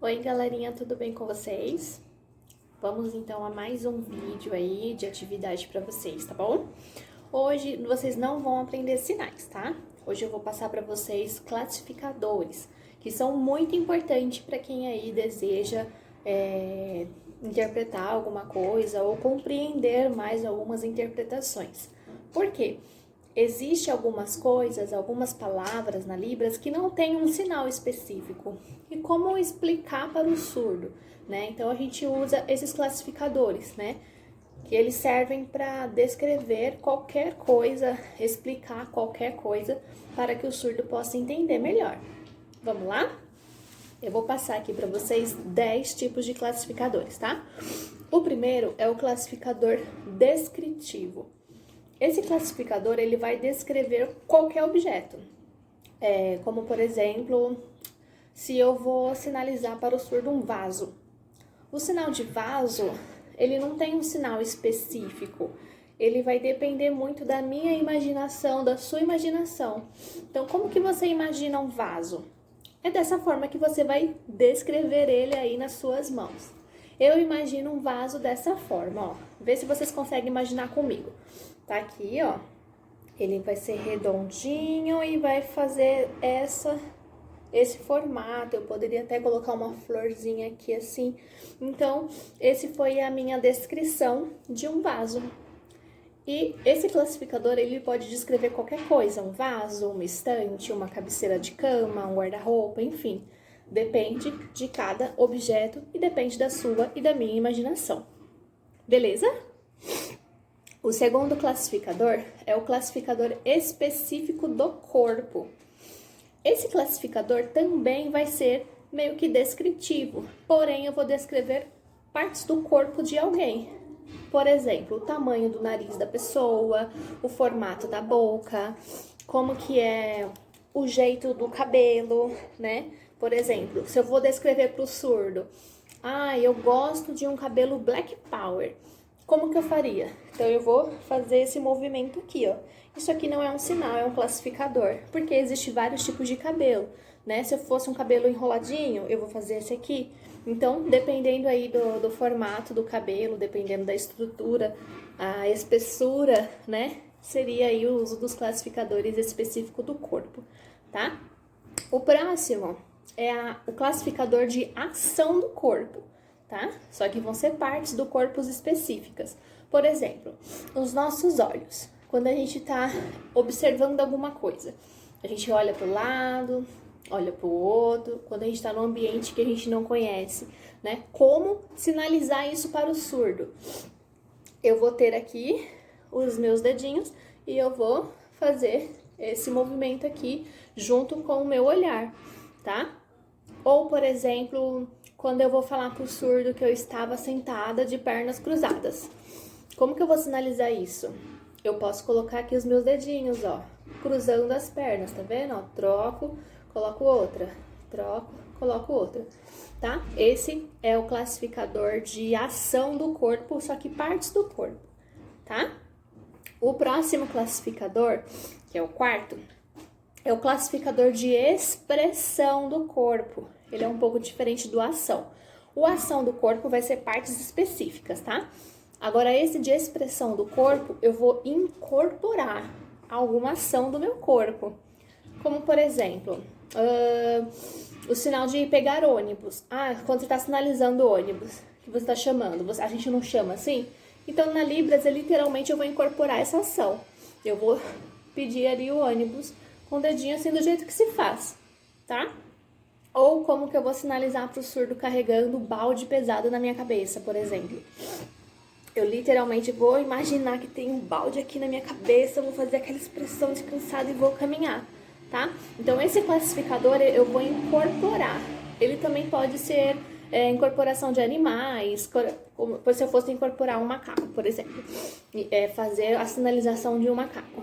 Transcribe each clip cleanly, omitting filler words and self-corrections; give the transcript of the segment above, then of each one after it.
Oi, galerinha, tudo bem com vocês? Vamos então a mais um vídeo aí de atividade para vocês, tá bom? Hoje vocês não vão aprender sinais, tá? Hoje eu vou passar para vocês classificadores, que são muito importantes para quem aí deseja interpretar alguma coisa ou compreender mais algumas interpretações. Por quê? Existe algumas coisas, algumas palavras na Libras que não tem um sinal específico. E como explicar para o surdo, né? Então a gente usa esses classificadores, né? Que eles servem para descrever qualquer coisa, explicar qualquer coisa para que o surdo possa entender melhor. Vamos lá? Eu vou passar aqui para vocês 10 tipos de classificadores, tá? O primeiro é o classificador descritivo. Esse classificador, ele vai descrever qualquer objeto. Como, por exemplo, se eu vou sinalizar para o surdo um vaso. O sinal de vaso, ele não tem um sinal específico. Ele vai depender muito da minha imaginação, da sua imaginação. Então, como que você imagina um vaso? É dessa forma que você vai descrever ele aí nas suas mãos. Eu imagino um vaso dessa forma, ó. Vê se vocês conseguem imaginar comigo. Tá aqui, ó. Ele vai ser redondinho e vai fazer esse formato. Eu poderia até colocar uma florzinha aqui assim. Então, esse foi a minha descrição de um vaso. E esse classificador, ele pode descrever qualquer coisa. Um vaso, uma estante, uma cabeceira de cama, um guarda-roupa, enfim. Depende de cada objeto e depende da sua e da minha imaginação. Beleza? O segundo classificador é o classificador específico do corpo. Esse classificador também vai ser meio que descritivo, porém eu vou descrever partes do corpo de alguém. Por exemplo, o tamanho do nariz da pessoa, o formato da boca, como que é o jeito do cabelo, né? Por exemplo, se eu vou descrever para o surdo, eu gosto de um cabelo black power. Como que eu faria? Então, eu vou fazer esse movimento aqui, ó. Isso aqui não é um sinal, é um classificador, porque existe vários tipos de cabelo, né? Se eu fosse um cabelo enroladinho, eu vou fazer esse aqui. Então, dependendo aí do formato do cabelo, dependendo da estrutura, a espessura, né? Seria aí o uso dos classificadores específicos do corpo, tá? O próximo é o classificador de ação do corpo. Tá? Só que vão ser partes do corpo específicas. Por exemplo, os nossos olhos. Quando a gente está observando alguma coisa, a gente olha para o lado, olha para o outro. Quando a gente está num ambiente que a gente não conhece, né? Como sinalizar isso para o surdo? Eu vou ter aqui os meus dedinhos e eu vou fazer esse movimento aqui junto com o meu olhar, tá? Ou, por exemplo, quando eu vou falar pro surdo que eu estava sentada de pernas cruzadas. Como que eu vou sinalizar isso? Eu posso colocar aqui os meus dedinhos, ó, cruzando as pernas, tá vendo? Ó, troco, coloco outra, troco, coloco outra, tá? Esse é o classificador de ação do corpo, só que partes do corpo, tá? O próximo classificador, que é o quarto, é o classificador de expressão do corpo. Ele é um pouco diferente do ação. O ação do corpo vai ser partes específicas, tá? Agora, esse de expressão do corpo, eu vou incorporar alguma ação do meu corpo. Como, por exemplo, o sinal de pegar ônibus. Quando você está sinalizando ônibus, que você está chamando, a gente não chama assim? Então, na Libras, literalmente, eu vou incorporar essa ação. Eu vou pedir ali o ônibus com o dedinho assim do jeito que se faz, tá? Ou como que eu vou sinalizar para o surdo carregando balde pesado na minha cabeça, por exemplo. Eu literalmente vou imaginar que tem um balde aqui na minha cabeça, vou fazer aquela expressão de cansado e vou caminhar, tá? Então, esse classificador eu vou incorporar. Ele também pode ser incorporação de animais, como se eu fosse incorporar um macaco, por exemplo. Fazer a sinalização de um macaco.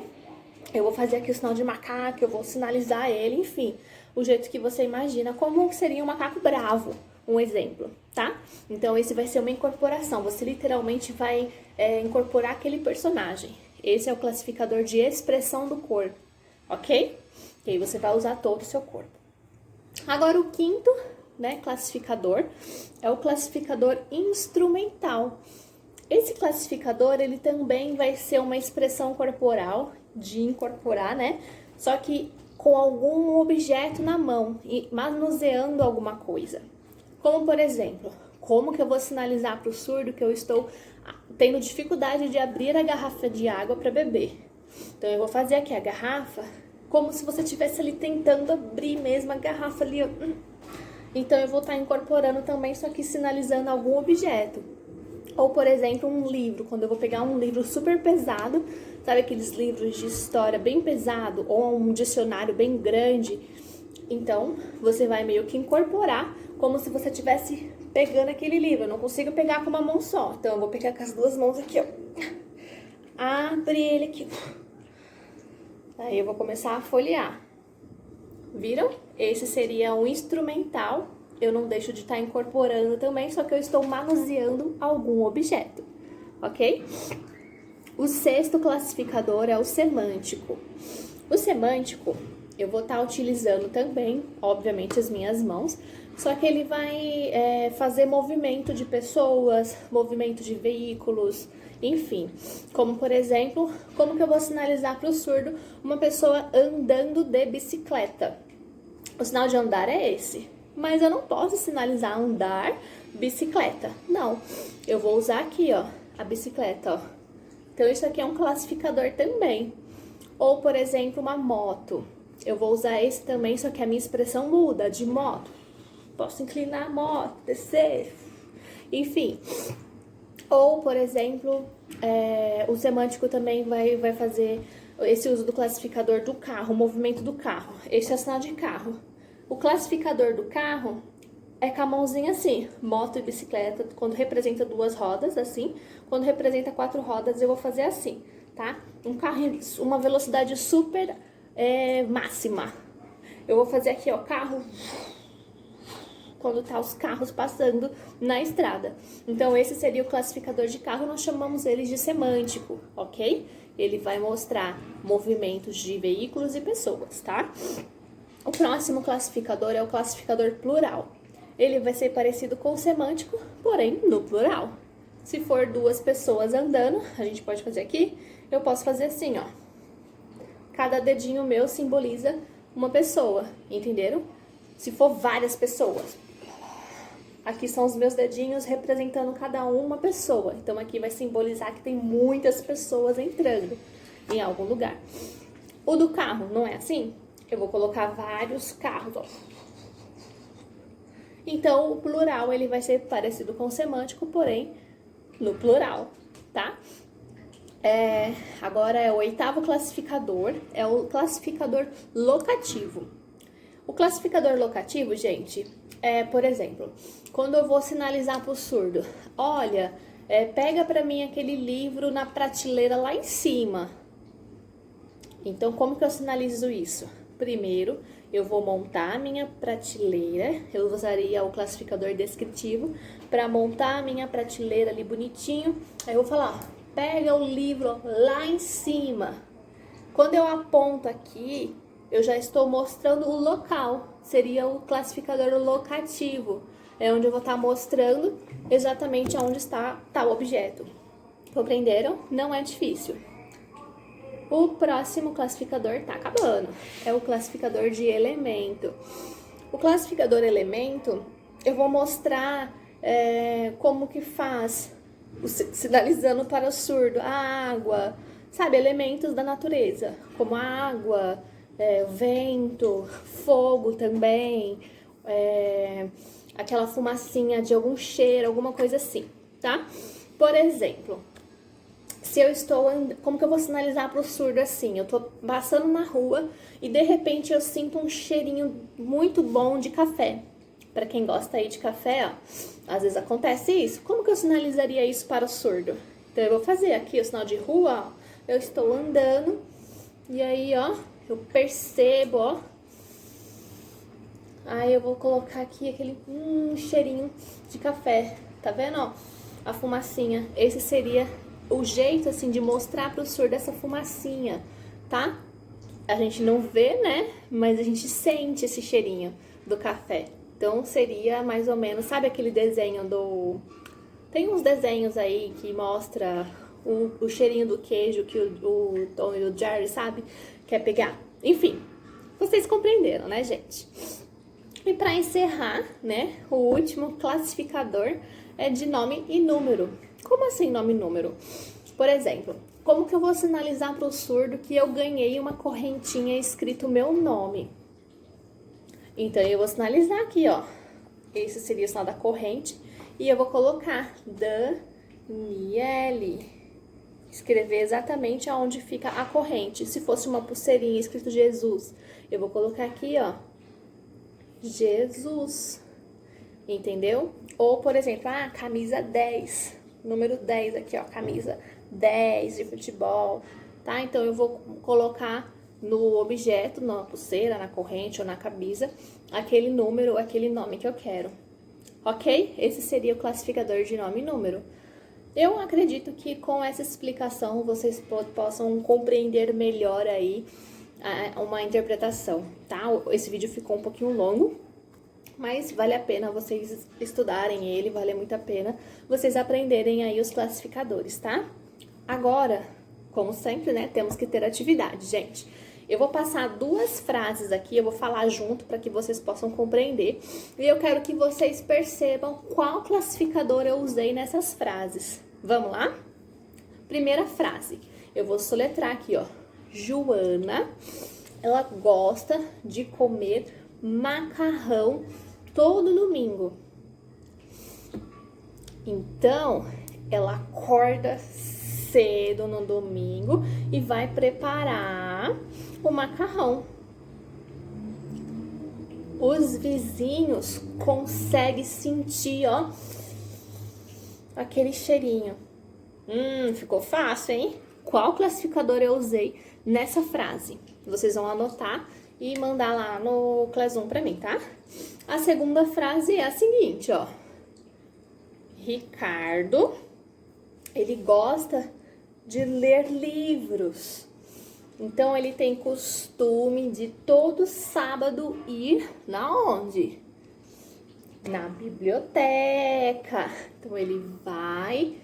Eu vou fazer aqui o sinal de macaco, eu vou sinalizar ele, enfim. O jeito que você imagina, como seria um macaco bravo, um exemplo, tá? Então, esse vai ser uma incorporação. Você literalmente vai incorporar aquele personagem. Esse é o classificador de expressão do corpo, ok? E aí você vai usar todo o seu corpo. Agora, o quinto né, classificador é o classificador instrumental. Esse classificador, ele também vai ser uma expressão corporal, de incorporar, né? Só que com algum objeto na mão, e manuseando alguma coisa. Como, por exemplo, como que eu vou sinalizar para o surdo que eu estou tendo dificuldade de abrir a garrafa de água para beber? Então, eu vou fazer aqui a garrafa como se você estivesse ali tentando abrir mesmo a garrafa ali. Então, eu vou estar incorporando também, só que sinalizando algum objeto. Ou, por exemplo, um livro. Quando eu vou pegar um livro super pesado, sabe aqueles livros de história bem pesado? Ou um dicionário bem grande. Então, você vai meio que incorporar como se você estivesse pegando aquele livro. Eu não consigo pegar com uma mão só. Então, eu vou pegar com as duas mãos aqui, ó. Abre ele aqui. Aí, eu vou começar a folhear. Viram? Esse seria um instrumental. Eu não deixo de estar incorporando também, só que eu estou manuseando algum objeto, ok? O sexto classificador é o semântico. O semântico, eu vou estar utilizando também, obviamente, as minhas mãos, só que ele vai fazer movimento de pessoas, movimento de veículos, enfim. Como, por exemplo, como que eu vou sinalizar para o surdo uma pessoa andando de bicicleta? O sinal de andar é esse. Mas eu não posso sinalizar andar bicicleta. Não, eu vou usar aqui, ó, a bicicleta, ó. Então, isso aqui é um classificador também. Ou, por exemplo, uma moto. Eu vou usar esse também, só que a minha expressão muda de moto. Posso inclinar a moto, descer, enfim. Ou, por exemplo, o semântico também vai fazer esse uso do classificador do carro, o movimento do carro. Esse é o sinal de carro. O classificador do carro é com a mãozinha assim, moto e bicicleta, quando representa 2 rodas, assim. Quando representa 4 rodas, eu vou fazer assim, tá? Um carro em uma velocidade super máxima. Eu vou fazer aqui, ó, carro, quando tá os carros passando na estrada. Então, esse seria o classificador de carro, nós chamamos ele de semântico, ok? Ele vai mostrar movimentos de veículos e pessoas, tá? O próximo classificador é o classificador plural. Ele vai ser parecido com o semântico, porém no plural. Se for 2 pessoas andando, a gente pode fazer aqui, eu posso fazer assim, ó. Cada dedinho meu simboliza uma pessoa, entenderam? Se for várias pessoas, aqui são os meus dedinhos representando cada uma pessoa. Então, aqui vai simbolizar que tem muitas pessoas entrando em algum lugar. O do carro, não é assim? Eu vou colocar vários carros, ó. Então, o plural, ele vai ser parecido com o semântico, porém, no plural, tá? Agora é o 8º classificador, é o classificador locativo. O classificador locativo, gente, por exemplo, quando eu vou sinalizar pro surdo, olha, pega pra mim aquele livro na prateleira lá em cima. Então, como que eu sinalizo isso? Primeiro, eu vou montar a minha prateleira, eu usaria o classificador descritivo para montar a minha prateleira ali bonitinho. Aí eu vou falar, ó, pega o livro lá em cima. Quando eu aponto aqui, eu já estou mostrando o local, seria o classificador locativo. É onde eu vou estar mostrando exatamente onde está tal objeto. Compreenderam? Não é difícil. O próximo classificador tá acabando. É o classificador de elemento. O classificador elemento, eu vou mostrar como que faz, sinalizando para o surdo, a água, sabe, elementos da natureza, como a água, o vento, fogo também, aquela fumacinha de algum cheiro, alguma coisa assim, tá? Por exemplo, se eu estou andando, como que eu vou sinalizar para o surdo assim? Eu tô passando na rua e de repente eu sinto um cheirinho muito bom de café. Para quem gosta aí de café, ó, às vezes acontece isso. Como que eu sinalizaria isso para o surdo? Então eu vou fazer aqui o sinal de rua, ó. Eu estou andando e aí, ó, eu percebo, ó. Aí eu vou colocar aqui aquele cheirinho de café. Tá vendo, ó? A fumacinha. Esse seria o jeito, assim, de mostrar pro surdo essa fumacinha, tá? A gente não vê, né? Mas a gente sente esse cheirinho do café. Então, seria mais ou menos, sabe aquele desenho do... Tem uns desenhos aí que mostra o cheirinho do queijo que o Tom e o Jerry, sabe? Quer pegar. Enfim, vocês compreenderam, né, gente? E para encerrar, né, o último classificador é de nome e número. Como assim nome e número? Por exemplo, como que eu vou sinalizar para o surdo que eu ganhei uma correntinha escrito meu nome? Então, eu vou sinalizar aqui, ó. Esse seria o sinal da corrente. E eu vou colocar Daniele. Escrever exatamente aonde fica a corrente. Se fosse uma pulseirinha escrito Jesus, eu vou colocar aqui, ó, Jesus. Entendeu? Ou, por exemplo, camisa 10. Número 10 aqui, ó, camisa 10 de futebol, tá? Então, eu vou colocar no objeto, na pulseira, na corrente ou na camisa, aquele número, aquele nome que eu quero. Ok? Esse seria o classificador de nome e número. Eu acredito que com essa explicação vocês possam compreender melhor aí uma interpretação, tá? Esse vídeo ficou um pouquinho longo, mas vale a pena vocês estudarem ele, vale muito a pena vocês aprenderem aí os classificadores, tá? Agora, como sempre, né, temos que ter atividade, gente. Eu vou passar 2 frases aqui, eu vou falar junto para que vocês possam compreender. E eu quero que vocês percebam qual classificador eu usei nessas frases. Vamos lá? Primeira frase, eu vou soletrar aqui, ó. Joana, ela gosta de comer macarrão todo domingo. Então, ela acorda cedo no domingo e vai preparar o macarrão. Os vizinhos conseguem sentir, ó, aquele cheirinho. Ficou fácil, hein? Qual classificador eu usei nessa frase? Vocês vão anotar e mandar lá no Classroom pra mim, tá? A segunda frase é a seguinte, ó. Ricardo, ele gosta de ler livros. Então, ele tem costume de todo sábado ir na onde? Na biblioteca. Então, ele vai,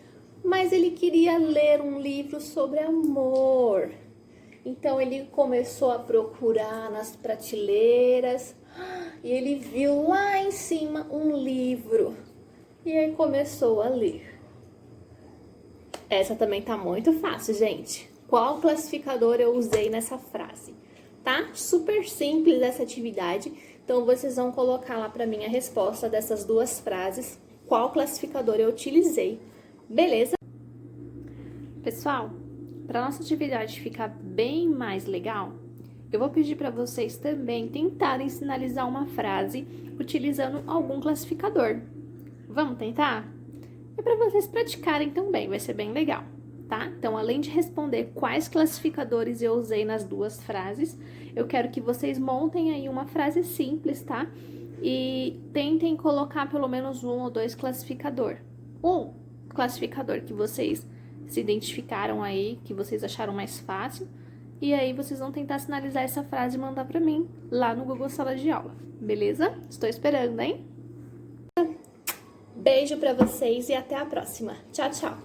mas ele queria ler um livro sobre amor. Então, ele começou a procurar nas prateleiras e ele viu lá em cima um livro. E aí, começou a ler. Essa também tá muito fácil, gente. Qual classificador eu usei nessa frase? Tá? Super simples essa atividade. Então, vocês vão colocar lá pra mim a resposta dessas 2 frases. Qual classificador eu utilizei. Beleza? Pessoal, para nossa atividade ficar bem mais legal, eu vou pedir para vocês também tentarem sinalizar uma frase utilizando algum classificador. Vamos tentar? É para vocês praticarem também, vai ser bem legal, tá? Então, além de responder quais classificadores eu usei nas 2 frases, eu quero que vocês montem aí uma frase simples, tá? E tentem colocar pelo menos 1 ou 2 classificador. Um classificador que vocês se identificaram aí, que vocês acharam mais fácil, e aí vocês vão tentar sinalizar essa frase e mandar pra mim lá no Google Sala de Aula, beleza? Estou esperando, hein? Beijo pra vocês e até a próxima. Tchau, tchau!